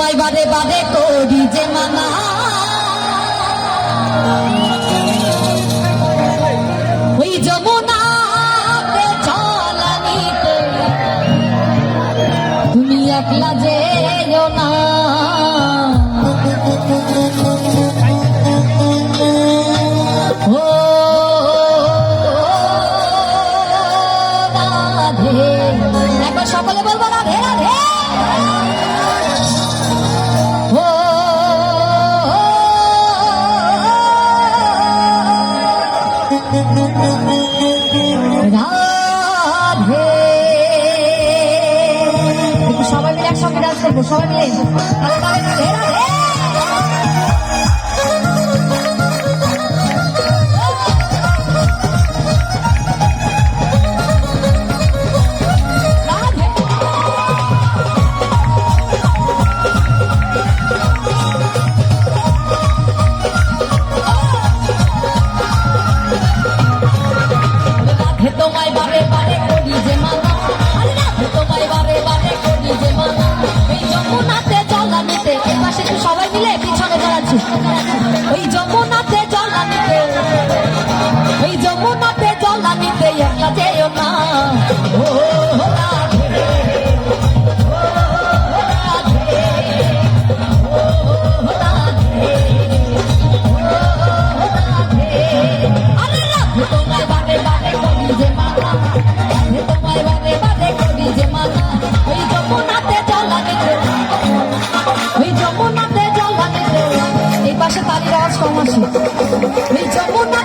তোমায় বারে বারে করি যে মানা, ওই যমুনাতে চলানিতে তুমি একলা যেও না। ও রাধে, একবার সকলে বলবো রাধে রাধে। রাধে, সবাই মিলে একসঙ্গে ডান্স করবো, সবাই মিলে রাধে রাধে। তোমায় বারে বারে করি যে মানা, তোমায় বারে বারে করি যে মানা, ওই যমুনাতে জলানিতে, এই পাশে একটু সবাই মিলে পিছনে দাঁড়াচ্ছি, ওই যমুনাতে জলানিতে, ওই যমুনাতে জলানিতে একলা যেও না। ও রাধে, ও রাধে, ও রাধে, ও রাধে। আরে রাধে তোমায় বারে বারে করি যে মানা, রাধে তোমায় বারে বারে করি যে মানা, ওই যমুনাতে জলানিতে, ওই যমুনাতে জলানিতে, এই পাশে তালির আওয়াজ কম আসে, ওই যমুনা